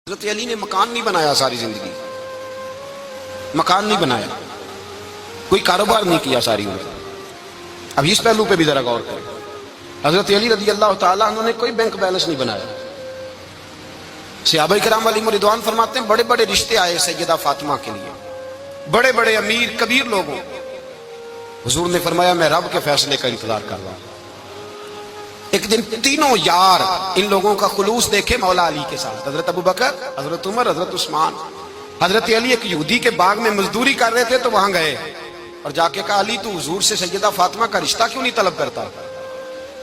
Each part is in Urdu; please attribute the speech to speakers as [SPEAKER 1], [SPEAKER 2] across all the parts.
[SPEAKER 1] حضرت علی نے مکان نہیں بنایا ساری زندگی، مکان نہیں بنایا، کوئی کاروبار نہیں کیا ساری عمر۔ اب اس پہلو پہ بھی ذرا غور کریں، حضرت علی رضی اللہ تعالیٰ عنہ نے کوئی بینک بیلنس نہیں بنایا۔ صحابہ کرام علیہم رضوان فرماتے ہیں بڑے بڑے رشتے آئے سیدہ فاطمہ کے لیے، بڑے بڑے امیر کبیر لوگوں، حضور نے فرمایا میں رب کے فیصلے کا انتظار کر رہا ہوں۔ ایک دن تینوں یار ان لوگوں کا خلوص دیکھے مولا علی کے ساتھ، حضرت ابو بکر، حضرت عمر، حضرت عثمان۔ حضرت علی ایک یہودی کے باغ میں مزدوری کر رہے تھے تو وہاں گئے اور جا کے کہا علی تو حضور سے سیدہ فاطمہ کا رشتہ کیوں نہیں طلب کرتا؟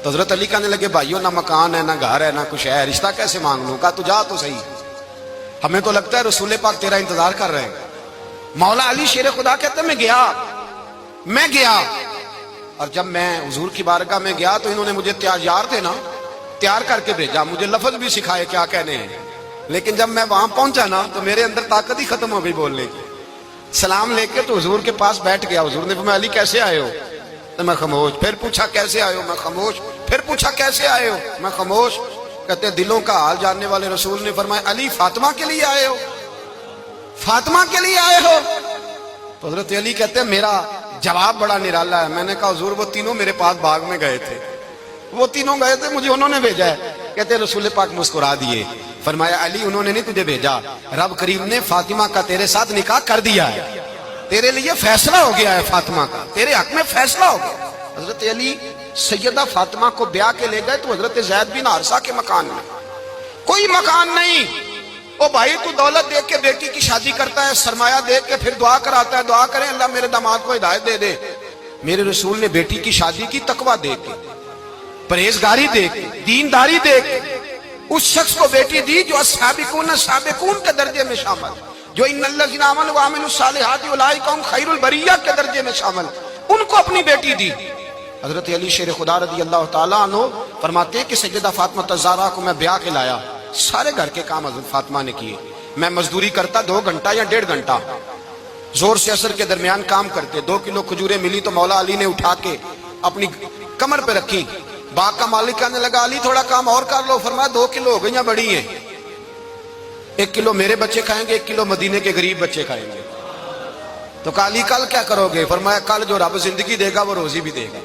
[SPEAKER 1] تو حضرت علی کہنے لگے بھائیو نہ مکان ہے نہ گھر ہے نہ کچھ ہے، رشتہ کیسے مانگ لوں؟ کہا تو جا تو صحیح، ہمیں تو لگتا ہے رسول پاک تیرا انتظار کر رہے ہیں۔ مولا علی شیر خدا کہتے ہیں میں گیا اور جب میں حضور کی بارگاہ میں گیا تو انہوں نے مجھے یار تھے نا تیار کر کے بھیجا، مجھے لفظ بھی سکھائے کیا کہنے ہیں، لیکن جب میں وہاں پہنچا نا تو میرے اندر طاقت ہی ختم ہو گئی بولنے کی۔ سلام لے کے تو حضور کے پاس بیٹھ گیا، حضور نے فرمایا علی کیسے آئے ہو؟ تو میں خاموش، پھر پوچھا کیسے آئے ہو؟ میں خاموش، پھر پوچھا کیسے آئے ہو؟ میں خاموش۔ کہتے دلوں کا حال جاننے والے رسول نے فرمایا علی فاطمہ کے لیے آئے ہو؟ فاطمہ کے لیے آئے ہو؟ تو حضرت علی کہتے ہیں میرا جواب بڑا نرالا ہے۔ میں نے کہا حضور وہ تینوں میرے پاس باغ میں گئے تھے، وہ تینوں گئے تھے، مجھے انہوں نے بھیجا ہے۔ کہتے رسول پاک مسکرا دیے، فرمایا علی انہوں نے نہیں تجھے بھیجا، رب کریم نے فاطمہ کا تیرے ساتھ نکاح کر دیا ہے، تیرے لیے فیصلہ ہو گیا ہے، فاطمہ کا تیرے حق میں فیصلہ ہو گیا۔ حضرت علی سیدہ فاطمہ کو بیاہ کے لے گئے تو حضرت زید بن حارثہ کے مکان میں، کوئی مکان نہیں۔ او بھائی تو دولت دیکھ کے بیٹی کی شادی کرتا ہے، سرمایہ دیکھ کے پھر دعا کراتا ہے، دعا کریں اللہ میرے داماد کو ہدایت دے دے۔ میرے رسول نے بیٹی کی شادی کی تقوی دیکھ کے، پرہیزگاری دیکھ کے، دینداری دیکھ کے اس شخص کو بیٹی دی جو السابقون سابقون کے درجے میں شامل، جو ان الذین آمنوا وعملوا الصالحات اولئک هم خیر البریہ کے درجے میں شامل، ان کو اپنی بیٹی دی۔ حضرت علی شیر خدا رضی اللہ تعالیٰ عنہ فرماتے ہیں کہ سیدہ فاطمہ الزہرا کو میں بیاہ کے لایا، سارے گھر کے کام حضرت فاطمہ نے کیے، میں مزدوری کرتا 2 گھنٹہ یا 1.5 گھنٹہ، زور سے عصر کے درمیان کام کرتے، 2 کلو کھجوریں ملی تو مولا علی نے اٹھا کے اپنی کمر پہ رکھی۔ باغ کا مالک کہنے لگا علی تھوڑا کام اور کر لو، فرمایا 2 کلو ہو گئیں بڑی ہیں، 1 کلو میرے بچے کھائیں گے، 1 کلو مدینے کے غریب بچے کھائیں گے۔ تو کہا علی کل کیا کرو گے؟ فرمایا کل جو رب زندگی دے گا وہ روزی بھی دے گا۔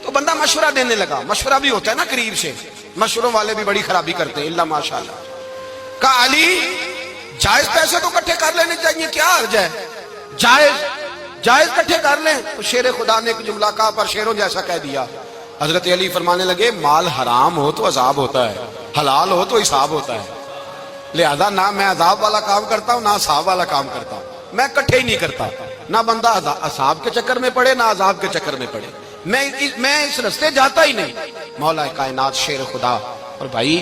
[SPEAKER 1] تو بندہ مشورہ دینے لگا، مشورہ بھی ہوتا ہے نا قریب سے، مشوروں والے بھی بڑی خرابی کرتے ہیں اللہ ماشاءاللہ۔ کہا علی جائز پیسے تو کٹھے کر لینے چاہیے، کیا حرج ہے، جائز کٹھے کر لیں۔ تو شیر خدا نے ایک جملہ کہا پر شیروں جیسا کہہ دیا۔ حضرت علی فرمانے لگے مال حرام ہو تو عذاب ہوتا ہے، حلال ہو تو حساب ہوتا ہے، لہذا نہ میں عذاب والا کام کرتا ہوں نہ حساب والا کام کرتا ہوں، میں کٹھے ہی نہیں کرتا، نہ بندہ حساب کے چکر میں پڑے نہ عذاب کے چکر میں پڑے، میں اس رستے جاتا ہی نہیں۔ مولا کائنات شیر خدا اور بھائی